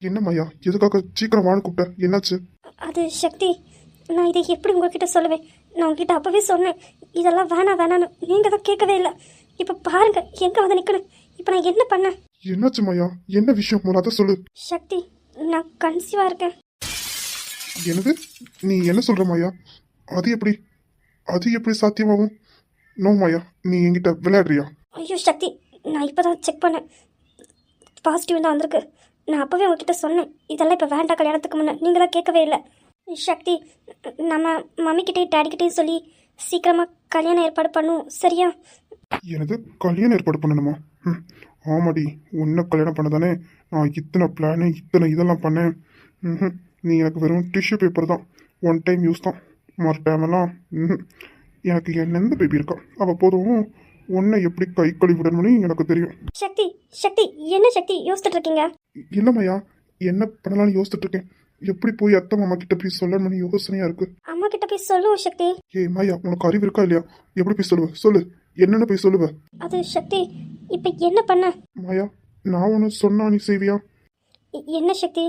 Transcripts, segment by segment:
என்ன மையா, எதுக்காக சீக்கிரம் வான்னு கூப்பிட்ட? என்னாச்சு? அது சக்தி, நான் இதை எப்படி உங்ககிட்ட சொல்லுவேன்? நான் உங்ககிட்ட அப்பவே சொன்னேன், இதெல்லாம் வேணாம் வேணான்னு. நீங்கள் தான் கேட்கவே இல்லை. இப்போ பாருங்க எங்கே வந்து நிற்கணும். இப்போ நான் என்ன பண்ணேன்? என்னாச்சு மையா? என்ன விஷயம்? முதல்ல சொல்லு. சக்தி, நான் கன்சீவாக இருக்கேன். என்னது? நீ என்ன சொல்ற மாயா? அது எப்படி அது எப்படி சாத்தியமாகும்? நோ மாயா, நீ என்கிட்ட விளையாடுறியா? ஐயோ சக்தி, நான் இப்போ தான் செக் பண்ணேன், பாசிட்டிவ் தான் வந்திருக்கு. நான் அப்போவே உங்ககிட்ட சொன்னேன், இதெல்லாம் இப்போ வேண்டாம் கல்யாணத்துக்கு முன்னே. நீங்கள் தான் கேட்கவே இல்லை. சக்தி, நம்ம மம்மிக்கிட்டேயும் டேடிக்கிட்டேயும் சொல்லி சீக்கிரமாக கல்யாணம் ஏற்பாடு பண்ணுவோம், சரியா? எனது கல்யாணம் ஏற்பாடு பண்ணணுமா? ஆமாடி, உன்னை கல்யாணம் பண்ண தானே நான் இத்தனை பிளானு இத்தனை இதெல்லாம் பண்ணேன். நீ எனக்கு வெறும் டிஷ்யூ பேப்பர் தான், ஒன் டைம் யூஸ் தான். மறு டைமெல்லாம் எனக்கு என் எந்த பேபி இருக்கா அவள் போதும். உன்னை எப்படி கை கழுவி விடணும்னு எனக்கு தெரியும். சக்தி, சக்தி, என்ன சக்தி யோசிச்சுட்டு இருக்கீங்க? இல்லைம்மையா, என்ன பண்ணலாம்னு யோசிச்சுட்டு இருக்கேன். எப்படி போய் அத்தை மாமா கிட்ட போய் சொல்லணும்னு யோசனையா இருக்கு. அம்மா கிட்ட போய் சொல்லுவோம் சக்தி. ஏய் மாயா, உனக்கு அறிவு இருக்கா இல்லையா? எப்படி போய் சொல்லுவ? சொல்லு, என்னென்ன போய் சொல்லுவ? அது சக்தி, இப்போ என்ன பண்ண? மாயா, நான் ஒன்று சொன்னா நீ செய்வியா? என்ன சக்தி?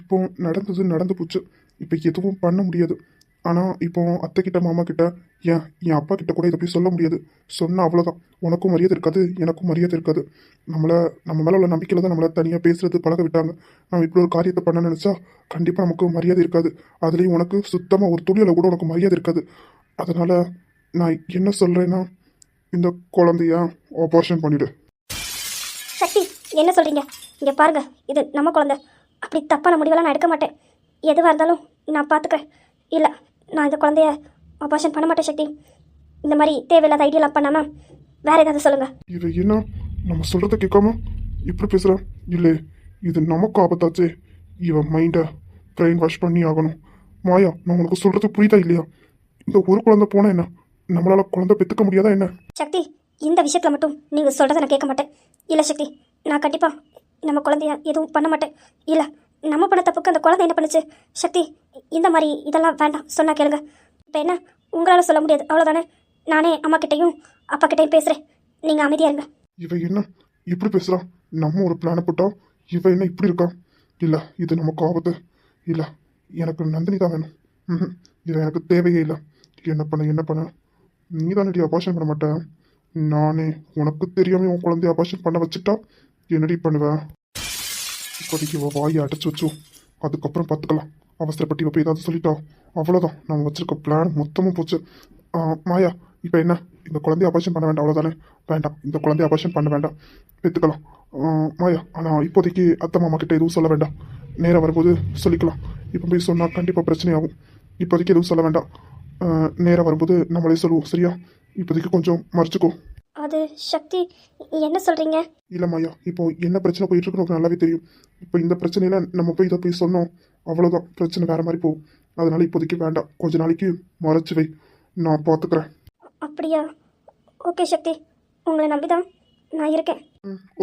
இப்போ நடந்தது நடந்து போச்சு. இப்போ எதுவும் பண்ண முடியாது. ஆனால் இப்போ அத்தை கிட்ட மாமா கிட்ட என் அப்பா கிட்ட கூட இதை போய் சொல்ல முடியாது. சொன்னால் அவ்வளோதான். உனக்கும் மரியாதை இருக்காது, எனக்கும் மரியாதை இருக்காது. நம்ம மேலே உள்ள நம்பிக்கையில் தான் நம்மளை தனியாக பேசுறது பழக விட்டாங்க. நம்ம இப்படி ஒரு காரியத்தை பண்ண நினச்சா கண்டிப்பாக நமக்கு மரியாதை இருக்காது. அதுலேயும் உனக்கு சுத்தமாக ஒரு துளியில் கூட உனக்கு மரியாதை இருக்காது. அதனால் நான் என்ன சொல்கிறேன்னா, இந்த குழந்தைய ஆபரேஷன் பண்ணிவிடு. சக்தி, என்ன சொல்றீங்க? இங்க பாருங்க, இது நம்ம குழந்தை. அப்படி தப்பான முடிவெல்லாம் நான் எடுக்க மாட்டேன். எதுவாக இருந்தாலும் நான் பார்த்துக்கிறேன். இல்லை, நான் இந்த குழந்தைய ஆபரேஷன் பண்ண மாட்டேன் சக்தி. இந்த மாதிரி தேவையில்லாத ஐடியாலாம் பண்ணாமல் வேற ஏதாவது சொல்லுங்க. இது என்ன, நம்ம சொல்கிறத கேட்காம இப்படி பேசுகிறேன்? இல்லை, இது நமக்கு ஆபத்தாச்சே. இவன் மைண்டை பிரெயின் வாஷ் பண்ணி ஆகணும். மாயா, நான் உனக்கு சொல்கிறது புரியுதா இல்லையா? இந்த ஒரு குழந்தை போனால் என்ன, நம்மளால் குழந்தை பெற்றுக்க முடியாதா என்ன? சக்தி, இந்த விஷயத்தில் மட்டும் நீங்கள் சொல்கிறத நான் கேட்க மாட்டேன். இல்லை சக்தி, நான் கண்டிப்பாக நம்ம குழந்தைய எதுவும் பண்ண மாட்டேன். இல்லை, நம்ம பண்ண தப்புக்கு அந்த குழந்தை என்ன பண்ணுச்சு? சக்தி, இந்த மாதிரி இதெல்லாம் வேண்டாம், சொன்னா கேளுங்க. இப்போ என்ன, உங்களால் சொல்ல முடியாது, அவ்வளோதானே? நானே அம்மா கிட்டையும் அப்பா கிட்டையும் பேசுகிறேன், நீங்கள் அமைதியாக இருங்க. இவன் என்ன இப்படி பேசுகிறான்? நம்ம ஒரு பிளானை போட்டோம், இவன் என்ன இப்படி இருக்கான்? இல்லை, இது நமக்கு ஆபத்து. இல்லை, எனக்கு நந்தினி தான் வேணும். இவன் எனக்கு தேவையே இல்லை. என்ன பண்ண நீ தானடி அபாஷன் பண்ண மாட்டேன். நானே உனக்கு தெரியாமல் உன் குழந்தைய அபாஷன் பண்ண வச்சுட்டா என்னடி பண்ணுவேன்? இப்போதைக்கு வாயை அடைச்சி வச்சு அதுக்கப்புறம் பார்த்துக்கலாம். அவசரப்பட்டு இவ போய் ஏதாவது சொல்லிட்டா அவ்வளோதான், நம்ம வச்சிருக்க பிளான் மொத்தமும் போச்சு. மாயா, இப்போ என்ன, இந்த குழந்தைய அபாஷன் பண்ண வேண்டாம் அவ்வளோதானே? வேண்டாம், இந்த குழந்தைய அபாஷன் பண்ண வேண்டாம், பெற்றுக்கலாம். மாயா, ஆனால் இப்போதைக்கு அத்தை மாமா கிட்ட எதுவும் சொல்ல வேண்டாம். நேராக வரும்போது சொல்லிக்கலாம். இப்போ போய் சொன்னால் கண்டிப்பாக பிரச்சனையாகும். இப்போதைக்கு எதுவும் சொல்ல வேண்டாம். நேராக வரும்போது நம்மளே சொல்லுவோம், சரியா? இப்போதைக்கு கொஞ்சம் மறைச்சிக்கோ. அது சக்தி, என்ன சொல்கிறீங்க? இல்லை மாயா, இப்போ என்ன பிரச்சனை போயிட்டு இருக்கு நமக்கு நல்லாவே தெரியும். இப்போ இந்த பிரச்சனையில நம்ம போய் இதை போய் சொன்னோம், அவ்வளோதான், பிரச்சனை வேற மாதிரி போகும். அதனால இப்போதைக்கு வேண்டாம், கொஞ்ச நாளைக்கு மறைச்சு வை, நான் பார்த்துக்கிறேன். அப்படியா? ஓகே சக்தி, உங்களை நம்பிதான் நான் இருக்கேன்.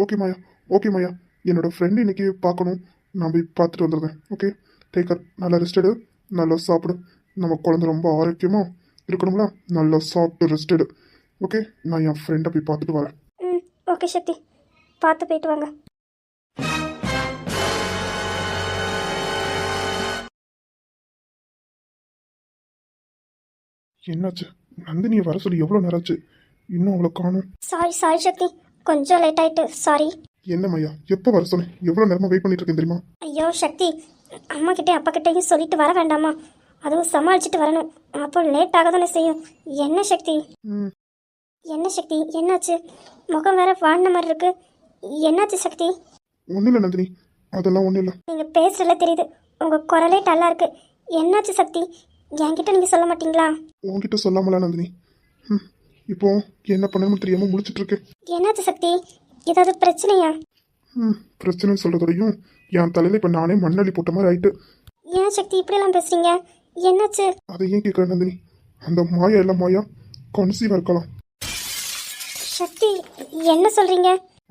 ஓகே மாயா, ஓகே மாயா. என்னோட ஃப்ரெண்டு இன்னைக்கு பார்க்கணும், நான் போய் பார்த்துட்டு வந்துடுறேன். Okay, taker. நல்லா ரெஸ்ட் எடு, நல்லா சாப்பிடு. நம்ம குழந்தை ரொம்ப ஆரோக்கியமாக இருக்கணும்ல, நல்லா சாப்பிட்டு ரெஸ்ட் எடு. ஓகே, நான் என் ஃப்ரெண்டை போய் பார்த்துட்டு வரேன். ஓகே சக்தி, பார்த்து போயிட்டு வாங்க. என்னாச்சு? நந்தினியை வர சொல்லி எவ்வளோ நேரம் ஆச்சு, இன்னும் அவளை காணும். சாரி சக்தி, கொஞ்சம் லேட் ஆயிட்டு, சாரி. என்ன மையா, எப்போ வர சொன்னேன்? எவ்வளோ நேரமாக வெயிட் பண்ணிட்டு இருக்கேன் தெரியுமா? ஐயோ சக்தி, அம்மா கிட்டே அப்பா கிட்டேயும் சொல்லிட்டு வர வேண்டாமா? அதுவும் சமாளிச்சுட்டு வரணும், அப்போ லேட் ஆக தானே செய்யும். என்ன சக்தி? என்ன சக்தி, என்னாச்சு? முகம் வேற வாடின மாதிரி இருக்கு, என்னாச்சு சக்தி? ஒன்றும் இல்லை நந்தினி, அதெல்லாம் ஒன்றும் இல்லை. நீங்கள் பேசுறதுல தெரியுது, உங்கள் குரலே டல்லா இருக்கு. என்னாச்சு சக்தி? என்கிட்ட நீங்கள் சொல்ல மாட்டீங்களா? உன்கிட்ட சொல்லாமல நந்தினி, இப்போ என்ன பண்ணணும்னு தெரியாமல் முழிச்சிட்டு இருக்கேன். என்னாச்சு சக்தி? ஏதாவது பிரச்சனையா? பிரச்சனை சொல்கிறதோடையும் என் தலையில் இப்போ நானே மண்ணள்ளி போட்ட மாதிரி ஆயிட்டு. ஏன் சக்தி இப்படியெல்லாம் பேசுறீங்க? என்னாச்சு? அதை ஏன் கேட்குற நந்தினி? அந்த மாயா எல்லாம் மாயா கன்சீவாக இருக்கலாம். சக்தி, என்ன சொல்றீங்க?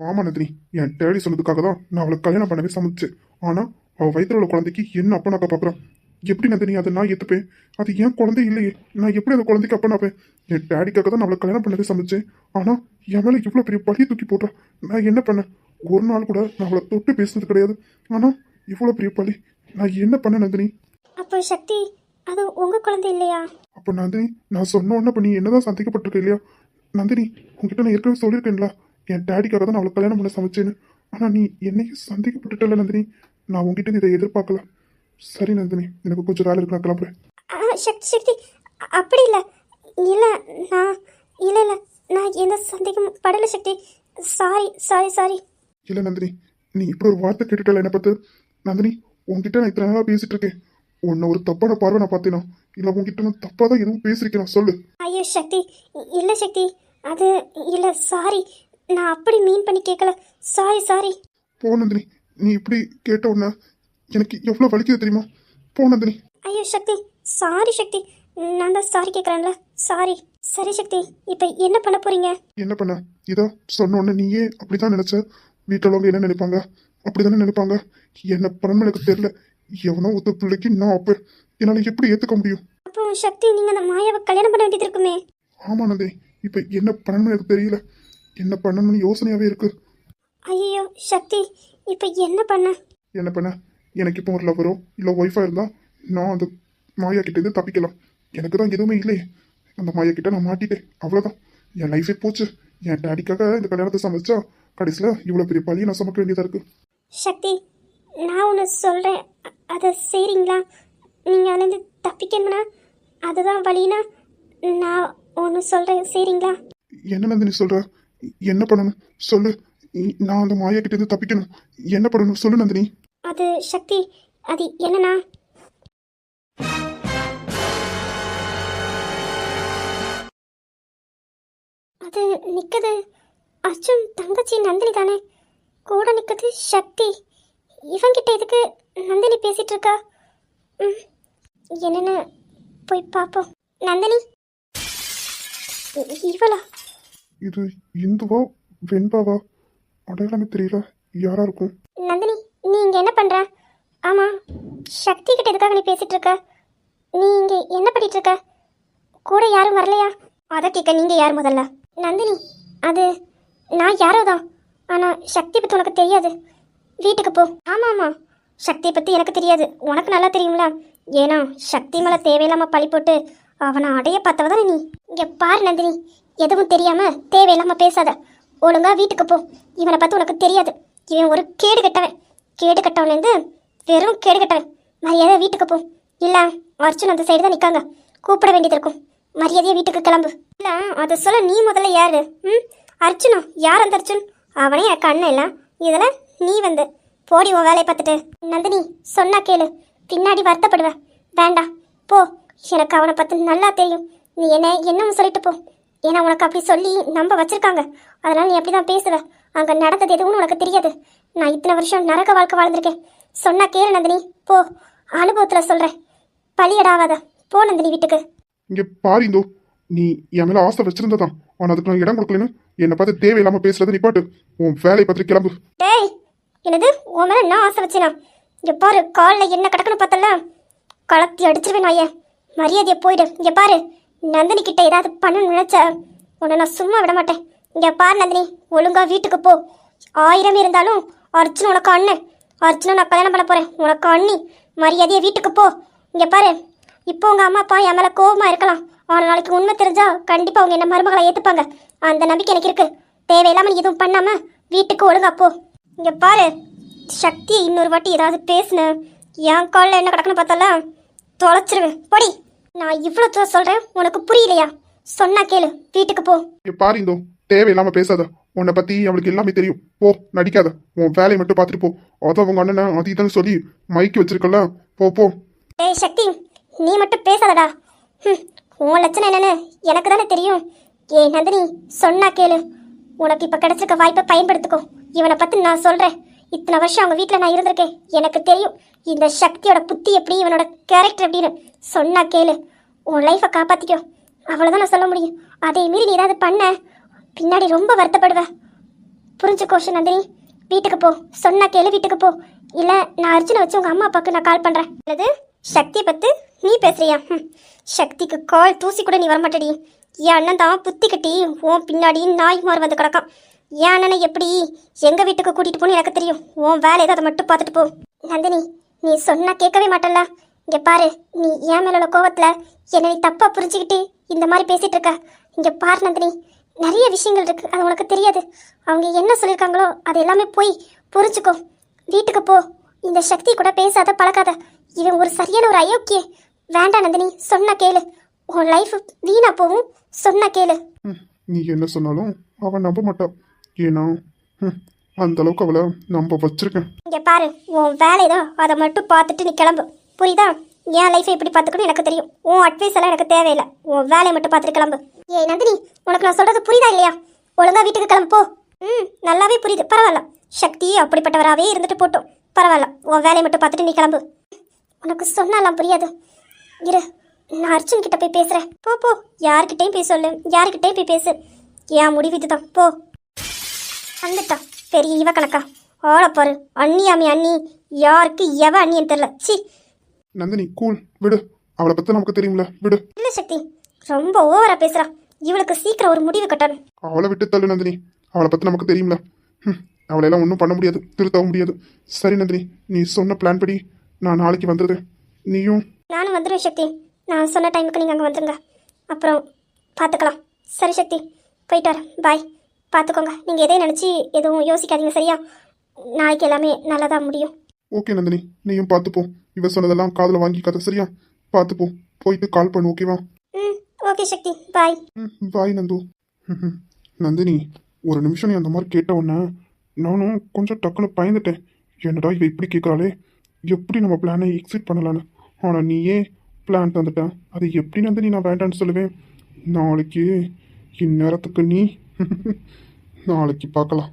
ஆமா நந்தினி, என் டேடி சொன்னதுக்காக தான் நான் அவளை கல்யாணம் பண்ணவே சமைச்சேன். ஆனால் அவள் வயிற்றுல உள்ள குழந்தைக்கு என்ன அப்பனாக்கா பார்க்குறான். எப்படி நந்தினி அதை நான் ஏற்றுப்பேன்? அது ஏன் குழந்தை இல்லையே, நான் எப்படி அந்த குழந்தைக்கு அப்பனாப்பேன்? என் டேடிக்காக தான் நான் அவளை கல்யாணம் பண்ணவே சமைச்சேன். ஆனால் என் மேலே இவ்வளோ பெரிய பழியை தூக்கி போட்டேன். நான் என்ன பண்ணேன்? ஒரு நாள் கூட நான் அவளை தொட்டு பேசுனது கிடையாது. ஆனால் இவ்வளோ பெரிய பழி நான் என்ன பண்ண நந்தினி? அப்போ சக்தி அது உங்கள் குழந்தை இல்லையா? அப்போ நந்தினி, நான் சொன்ன உடனே இப்போ நீ என்னதான் சந்தேகப்பட்டிருக்க இல்லையா? நந்தினி, உங்ககிட்ட நான் ஏற்கனவே சொல்லியிருக்கேன்ல, என் டேடிக்காக தான் நான் அவளை கல்யாணம் பண்ண சமைச்சேன்னு. ஆனால் நீ என்னைக்கு சந்தேகப்பட்டுட்டல நந்தினி. நான் உங்ககிட்ட இதை எதிர்பார்க்கல. சரி நந்தினி, எனக்கு கொஞ்சம் வேலை இருக்கு, நான் கிளம்புறேன். சக்தி சக்தி அப்படி இல்லை. இல்லை நான் இல்லை இல்லை நான் எந்த சந்தேகம் படலை சக்தி. Sorry sorry sorry. இல்லை நந்தினி, நீ இப்படி ஒரு வார்த்தை கேட்டுட்டல என்னை பார்த்து. நந்தினி, உங்ககிட்ட நான் இத்தனை நாளாக பேசிட்டு இருக்கேன். உன்னை ஒரு தப்பான பார்வை நான் பார்த்தேனா? இல்லை உங்ககிட்ட நான் தப்பாக தான் எதுவும் பேசியிருக்கேன், சொல்லு. ஐயோ சக்தி, இல்லை சக்தி, அது இல்லை, சாரி. நான் அப்படி மீன் பண்ணி கேட்கல. Sorry sorry. போ நந்தினி, நீ இப்படி கேட்ட உடனே எனக்கு எவ்வளோ வலிக்குது தெரியுமா? போ நந்தினி. ஐயோ சக்தி, சாரி சக்தி. நான் தான் சாரி கேட்குறேன்ல, சாரி. சரி சக்தி, இப்போ என்ன பண்ண போறீங்க? என்ன பண்ண? இதோ சொன்ன உடனே நீயே அப்படிதான் நினைச்ச. வீட்டில் உள்ளவங்க என்ன நினைப்பாங்க? அப்படிதானே நினைப்பாங்க. என்ன பண்ணணும் எனக்கு தெரியல. எவனோ ஒத்த பிள்ளைக்கு நான் அப்ப என்னால் எப்படி ஏற்றுக்க முடியும்? அப்போ சக்தி, நீங்கள் அந்த மாயாவை கல்யாணம் பண்ண வேண்டியது இருக்குமே. ஆமா நந்தினி, இப்போ என்ன பண்ணணும்னு எனக்கு தெரியல. என்ன பண்ணணும்னு யோசனையாகவே இருக்கு. ஐயோ சக்தி, இப்போ என்ன பண்ண? என்ன பண்ண? எனக்கு இப்போ ஒரு லவரோ இல்லை ஒய்ஃபாக இருந்தால் நான் அந்த மாயா கிட்டேருந்து தப்பிக்கலாம். எனக்கு தான் எதுவுமே இல்லையே. அந்த மாயா கிட்ட நான் மாட்டிட்டேன், அவ்வளோதான். என் லைஃபே போச்சு. என் டேடிக்காக இந்த கல்யாணத்தை சமைச்சா கடைசியில் இவ்வளோ பெரிய பழியை நான் சுமக்க வேண்டியதாக இருக்கு. சக்தி, நான் ஒன்று சொல்கிறேன், அதை செய்கிறீங்களா? நீங்கள் அதுலேருந்து தப்பிக்கணும்னா அதுதான் வழினா நான் ஒன்று சொல்கிறேன், செய்கிறீங்களா? என்ன நந்தினி சொல்ற? என்ன பண்ணணும் சொல்லு. நான் அந்த மாயா கிட்டேருந்து தப்பிக்கணும். என்ன பண்ணணும் சொல்லு நந்தினி. அது சக்தி, அது என்னன்னா, அது நிற்குது அர்ஜுன் தங்கச்சி நந்தினி தானே. கூட நிற்குது சக்தி. இவங்கிட்ட எதுக்கு நந்தினி பேசிட்டு இருக்கா? என்னன்னு போய் பார்ப்போம். நந்தினி, இவளா? இது இந்துவா வெண்பாவா? அடையாளமே தெரியல. யாரா இருக்கும்? நந்தினி, நீ இங்கே என்ன பண்ணுற? ஆமாம், சக்தி கிட்ட எதுக்காக நீ பேசிட்டு இருக்க? நீ இங்கே என்ன பண்ணிட்டு இருக்க? கூட யாரும் வரலையா? அதை கேட்க நீங்கள் யார் முதல்ல? நந்தினி, அது நான் யாரோ தான். ஆனால் சக்தி பற்றி உனக்கு தெரியாது. வீட்டுக்கு போ. ஆமாம் ஆமாம், சக்தியை பற்றி எனக்கு தெரியாது, உனக்கு நல்லா தெரியுங்களா? ஏன்னா சக்தி மேலே தேவையில்லாமல் பழி போட்டு அவனை அடைய பார்த்தவ தானே நீ. இங்கே பாரு நந்தினி, எதுவும் தெரியாமல் தேவையில்லாமல் பேசாத. ஒழுங்கா வீட்டுக்கு போ. இவனை பார்த்து உனக்கு தெரியாது. இவன் ஒரு கேடு கட்டவன். கேடு கட்டவன்லேருந்து வெறும் கேடு கட்டவன். மரியாதை வீட்டுக்கு போ. இல்லை அர்ஜுன் அந்த சைடு தான் நிற்காங்க, கூப்பிட வேண்டியது இருக்கும். மரியாதையை வீட்டுக்கு கிளம்பு. இல்லை அதை சொல்ல நீ முதல்ல யாரு? அர்ஜுனா? யார் அந்த அர்ஜுன்? அவனே எனக்கு அண்ணன் இல்லை. இதில் நீ வந்து போடி உன் வேலையை பார்த்துட்டு. நந்தினி, சொன்னா கேளு, பின்னாடி வருத்தப்படுவேன். வேண்டாம் போ. எனக்கு அவனை பார்த்து நல்லா தெரியும். நீ என்னன்னு சொல்லிட்டு போ. ஏன்னா உனக்கு அப்படி சொல்லி நம்ப வச்சிருக்காங்க. அதனால நீ அப்படி தான் பேசுவ. அங்கே நடந்தது எதுவும் உனக்கு தெரியாது. நான் இத்தனை வருஷம் நரக வாழ்க்கை வாழ்ந்திருக்கேன். சொன்னா கேளு நந்தினி, போ. அனுபவத்தில் சொல்கிறேன், பழியடாவாத. போ நந்தினி வீட்டுக்கு. இங்கே பாரு இந்தோ, நீ என் மேலே ஆசை வச்சிருந்ததான். ஆனால் அதுக்கு நான் இடம் கொடுக்கலன்னு என்னை பார்த்து தேவையில்லாமல் பேசுறதை நிப்பாட்டு. உன் வேலையை பார்த்துட்டு கிளம்பு. டேய், என்னது உன் மேலே நான் ஆசை வச்சேனா? இங்கே பாரு, காலில் என்ன கிடக்குன்னு பார்த்தல, கலத்தி அடிச்சிருவேன் நாயே. மரியாதையை போயிடு. இங்கே பாரு, நந்தினி கிட்ட ஏதாவது பண்ணணும்னு நினைச்ச உன்னை நான் சும்மா விட மாட்டேன். இங்கே பாரு நந்தினி, ஒழுங்கா வீட்டுக்கு போ. 1000 இருந்தாலும் அர்ஜுன் உனக்கு அண்ணன். அர்ஜுனை நான் கல்யாணம் பண்ண போகிறேன், உனக்கு அண்ணி. மரியாதையை வீட்டுக்கு போ. இங்கே பாரு, இப்போ உங்கள் அம்மா அப்பா என் மேலே கோபமாக இருக்கலாம். ஆனால் நாளைக்கு உண்மை தெரிஞ்சா கண்டிப்பாக அவங்க என்ன மருமகளை ஏற்றுப்பாங்க. அந்த நம்பிக்கை எனக்கு இருக்குது. தேவையில்லாமல் நீ எதுவும் பண்ணாமல் வீட்டுக்கு ஒழுங்கா போ. இங்கே பாரு, சக்தியை இன்னொரு வாட்டி ஏதாவது பேசுன என் காலில் என்ன கிடக்குன்னு பார்த்தால தொலைச்சிருவேன். பொடி. நான் இவ்வளோ தூரம் சொல்கிறேன், உனக்கு புரியலையா? சொன்னா கேளு, வீட்டுக்கு போ. இங்கே பாரு இந்தோ, தேவையில்லாமல் பேசாத. உன்னை பற்றி அவளுக்கு எல்லாமே தெரியும். போ, நடிக்காத. உன் வேலையை மட்டும் பார்த்துட்டு போ. அதான் உங்கள் அண்ணனை அது இதுன்னு சொல்லி மைக்கு வச்சிருக்கல. போ போ. ஏய் சக்தி, நீ மட்டும் பேசாதடா. உன் லட்சணம் என்னன்னு எனக்கு தானே தெரியும். ஏ நந்தினி, சொன்னா கேளு. உனக்கு இப்போ கிடைச்சிருக்க வாய்ப்பை பயன்படுத்திக்கோ. இவனை பற்றி நான் சொல்கிறேன். இத்தனை வருஷம் அவங்க வீட்டில் நான் இருந்திருக்கேன், எனக்கு தெரியும் இந்த சக்தியோட புத்தி எப்படி, இவனோட கேரக்டர் எப்படின்னு. சொன்னா கேளு, உன் லைஃப்பை காப்பாற்றிக்கோ. அவ்வளோதான் நான் சொல்ல முடியும். அதே மீறி நீ ஏதாவது பண்ண பின்னாடி ரொம்ப வருத்தப்படுவேன். புரிஞ்சுக்கோ நந்தினி, வீட்டுக்கு போ. சொன்னா கேளு, வீட்டுக்கு போ. இல்லை நான் அர்ஜுனை வச்சு உங்கள் அம்மா அப்பாவுக்கு நான் கால் பண்ணுறேன். அல்லது சக்தியை பற்றி நீ பேசுறியா? சக்திக்கு கால் தூசி கூட நீ வரமாட்டடி. என் அண்ணன் தான் புத்தி கட்டி உன் பின்னாடி நாய் மாறு வந்து கிடக்கான். என் அண்ணனை எப்படி எங்கள் வீட்டுக்கு கூட்டிகிட்டு போகணும் எனக்கு தெரியும். உன் வேலை ஏதாவது அதை மட்டும் பார்த்துட்டு போ. நந்தினி, நீ சொன்னா கேட்கவே மாட்டல்ல. இங்கே பாரு, நீ என் மேல உள்ள கோவத்தில் என்னை நீ தப்பாக புரிஞ்சுக்கிட்டு இந்த மாதிரி பேசிகிட்டு இருக்க. இங்கே பாரு நந்தினி, நிறைய விஷயங்கள் இருக்குது, அது உனக்கு தெரியாது. அவங்க என்ன சொல்லியிருக்காங்களோ அது எல்லாமே போய் புரிஞ்சுக்கோ. வீட்டுக்கு போ. இந்த சக்தி கூட பேசாத பழக்காத. இவன் ஒரு சரியான ஒரு அயோக்கிய. வேண்டாம் நந்தினி, சொன்னா கேளு. உன் லைஃப் வீணா போகும். சொன்னா கேளு. நீ என்ன சொன்னாலும் அவன் நம்ப மாட்டான். ஏன்னா அந்த அளவுக்கு அவளை நம்ப வச்சிருக்கேன். இங்கே பாரு, உன் வேலைதான் அதை மட்டும் பார்த்துட்டு நீ கிளம்பு. புரியுதா? என் லைஃப்பை எப்படி பார்த்துக்கணும் எனக்கு தெரியும். உன் அட்வைஸ் எல்லாம் எனக்கு தேவையில்லை. உன் வேலையை மட்டும் பார்த்துட்டு கிளம்பு. ஏய் நந்தினி, உனக்கு நான் சொல்கிறது புரியுதா இல்லையா? ஒழுங்கா வீட்டுக்கு கிளம்பு போ. நல்லாவே புரியுது. பரவாயில்ல, சக்தி அப்படிப்பட்டவராகவே இருந்துட்டு போட்டோம். பரவாயில்ல, உன் வேலையை மட்டும் பார்த்துட்டு நீ கிளம்பு. உனக்கு சொன்னாலாம் புரியாது. இரு, நான் அர்ஜுன் கிட்ட போய் பேசுகிறேன். போ போ, யார்கிட்டையும் போய் சொல்லு, யார்கிட்டையும் போய் பேசு. என் முடிவு இதுதான். போ. வந்துட்டான் பெரிய இவ கணக்கா. ஆளப்பாரு, அண்ணியாமி அண்ணி. யாருக்கு எவ அண்ணின்னு தெரியல. சி நந்தினி கூல், விடு. அவளை பற்றி நமக்கு தெரியும்ல, விடு. இல்லை சக்தி, ரொம்ப ஓவரா பேசுறா. இவளுக்கு சீக்கிரம் ஒரு முடிவு கட்டணும். அவளை விட்டு தள்ளு நந்தினி. அவளை பற்றி நமக்கு தெரியும்ல. அவளையெல்லாம் ஒன்றும் பண்ண முடியாது, திருத்தவும் முடியாது. சரி நந்தினி, நீ சொன்ன பிளான் படி நான் நாளைக்கு வந்துடுது. நீயும் நானும் வந்துடுவேன் சக்தி. நான் சொன்ன டைமுக்கு நீங்கள் அங்கே வந்துடுங்க. அப்புறம் பார்த்துக்கலாம். சரி சக்தி, போயிட்டு வரேன். பாய். பார்த்துக்கோங்க. நீங்கள் எதையும் நினச்சி எதுவும் யோசிக்காதீங்க, சரியா? நாளைக்கு எல்லாமே நல்லதாக முடியும். ஓகே நந்தினி, நீயும் பார்த்துப்போ. இவ சொன்னதெல்லாம் காதில் வாங்கிக்காத, சரியா? பார்த்துப்போ. போயிட்டு கால் பண்ணு, ஓகேவா? ஓகே சக்தி, பாய். பாய் நந்து. நந்தினி, ஒரு நிமிஷம் நீ அந்த மாதிரி கேட்ட உடனே நானும் கொஞ்சம் டக்குன்னு பயந்துட்டேன். என்னடா இவ இப்படி கேட்குறாளே, எப்படி நம்ம பிளானை எக்ஸிட் பண்ணலான்னு. ஆனால் நீயே பிளான் தந்துட்டேன். அது எப்படி நந்தினி நான் வேண்டான்னு சொல்லுவேன்? நாளைக்கு இந்நேரத்துக்கு நீ நாளைக்கு பார்க்கலாம்.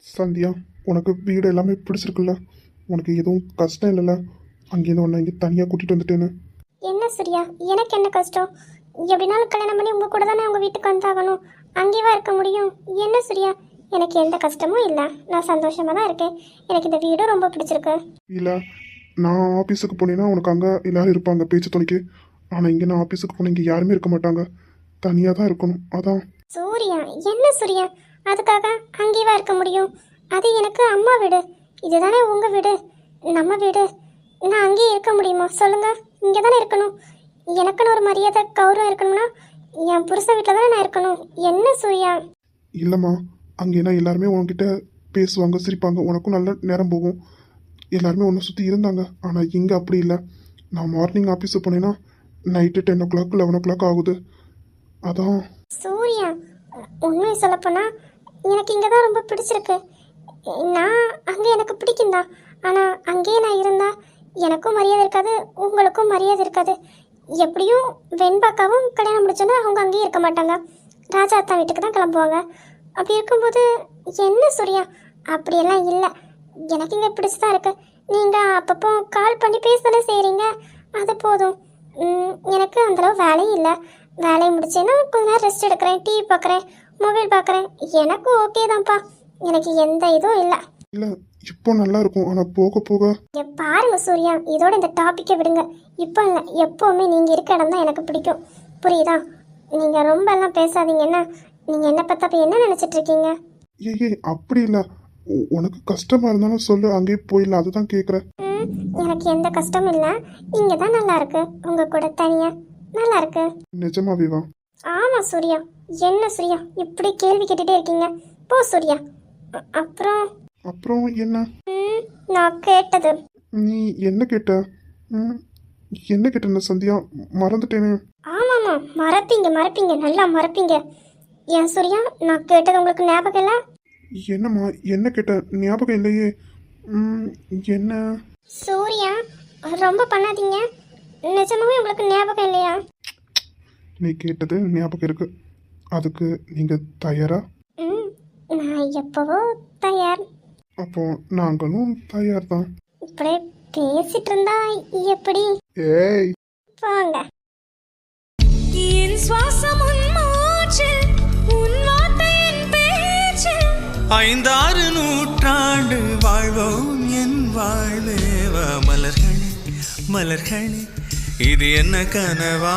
சந்தியா, உனக்கு வீடு எல்லாமே பிடிச்சிருக்குல்ல? உனக்கு எதுவும் கஷ்டம் இல்லைல்ல? அங்கேருந்து ஒன்று இங்கே தனியாக கூட்டிகிட்டு வந்துட்டேன்னு. என்ன சரியா, எனக்கு என்ன கஷ்டம்? எப்படினாலும் கல்யாணம் பண்ணி உங்கள் கூட தானே உங்கள் வீட்டுக்கு வந்தாகணும். அங்கேவா இருக்க முடியும்? என்ன சரியா, எனக்கு எந்த கஷ்டமும் இல்லை. நான் சந்தோஷமாக தான் இருக்கேன். எனக்கு இந்த வீடும் ரொம்ப பிடிச்சிருக்கு. இல்லை, நான் ஆஃபீஸுக்கு போனேன்னா உனக்கு அங்கே எல்லோரும் இருப்பாங்க பேச்சு துணைக்கு. ஆனால் இங்கே நான் ஆஃபீஸுக்கு போனேன், இங்கே யாருமே இருக்க மாட்டாங்க. தனியாக தான் இருக்கணும். அதான். சூர்யா, என்ன சூர்யா, அதுக்காக அங்கேவா இருக்க முடியும்? அது எனக்கு அம்மா வீடு. இதுதானே உங்கள் வீடு, நம்ம வீடு. நான் அங்கேயே இருக்க முடியுமா சொல்லுங்க? இங்கே தானே இருக்கணும். எனக்குன்னு ஒரு மரியாதை கௌரவம் இருக்கணும்னா என் புருஷ வீட்டில் தானே நான் இருக்கணும். என்ன சூர்யா? இல்லைம்மா, அங்கேனா எல்லாருமே உன்கிட்ட பேசுவாங்க, சிரிப்பாங்க, உனக்கும் நல்ல நேரம் போகும். எல்லாருமே ஒன்று சுற்றி இருந்தாங்க. ஆனால் இங்கே அப்படி இல்லை. நான் மார்னிங் ஆஃபீஸுக்கு போனேன்னா நைட்டு 10 o'clock 11 o'clock ஆகுது. அதான். சூர்யா, உண்மையை சொல்லப்போனால் எனக்கு இங்கே தான் ரொம்ப பிடிச்சிருக்கு. நான் அங்கே எனக்கு பிடிக்கும் தான். ஆனால் அங்கேயே நான் இருந்தால் எனக்கும் மரியாதை இருக்காது, உங்களுக்கும் மரியாதை இருக்காது. எப்படியும் வெண்பாக்காவும் கல்யாணம் முடிச்சோன்னா அவங்க அங்கேயே இருக்க மாட்டாங்க. ராஜா அத்தா வீட்டுக்கு தான் கிளம்புவாங்க. அப்படி இருக்கும்போது என்ன சூர்யா, அப்படியெல்லாம் இல்லை. எனக்கு இங்கே பிடிச்சி தான் இருக்கு. நீங்கள் அப்பப்போ கால் பண்ணி பேசதானே செய்கிறீங்க, அது போதும். எனக்கு அந்தளவு வேலையும் இல்லை. வேலையை முடிச்சேன்னா கொஞ்ச நேரம் ரெஸ்ட் எடுக்கிறேன், டிவி பார்க்குறேன், மொபைல் பார்க்குறேன். எனக்கும் ஓகே தான்ப்பா. எனக்கு எந்த இதுவும் இல்லை. இல்லை, இப்போ நல்லா இருக்கும். ஆனால் போக போக பாருங்க சூர்யா, இதோட இந்த டாப்பிக்கை விடுங்க. இப்போ இல்லை, எப்போவுமே நீங்கள் இருக்க இடம் தான் எனக்கு பிடிக்கும். புரியுதா? நீங்கள் ரொம்ப எல்லாம் பேசாதீங்கன்னா. நீங்கள் என்ன பற்றி என்ன நினச்சிட்டு இருக்கீங்க? ஏய் அப்படி இல்லை. உனக்கு கஷ்டமாக இருந்தாலும் சொல்லு, அங்கேயே போயிடலாம். அதுதான் கேட்குறேன். எனக்கு எந்த கஷ்டமும் இல்லை. இங்கே தான் நல்லா இருக்கு, உங்கள் கூட தனியாக நல்லா இருக்கு. நிஜமாவேவா? ஆமாம் சூர்யா. என்ன சூர்யா இப்படி கேள்வி கேட்டுகிட்டே இருக்கீங்க? போ சூர்யா. அப்புறம் என்ன? நான் கேட்டது. நீ என்ன கேட்ட? என்ன கேட்ட சந்தியா? மறந்துட்டேனே. ஆமாம்மா, மறப்பீங்க, நல்லா மறப்பீங்க. ஏன் சூர்யா, நான் கேட்டது உங்களுக்கு ஞாபகம் இல்லை? என்னம்மா, என்ன கேட்ட? ஞாபகம் இல்லையே. என்ன? சூர்யா, ரொம்ப பண்ணாதீங்க. நிஜமாவே உங்களுக்கு ஞாபகம் இல்லையா? நீ கேட்டது ஞாபகம் இருக்கு. அதுக்கு நீங்க தயாரா? நான் எப்பவோ தயார். அப்போ நாங்களும் தயார் தான். இப்படி பேசிட்டு இருந்தா எப்படி? ஏய் வாங்க. என் சுவாசம் உன் மூச்சு, உன் வார்த்தையின் பேச்சு. 5-6 நூற்றாண்டு வாழ்வோம் என் வாழ்வேவ. மலர்களே மலர்களே இது என்ன கனவா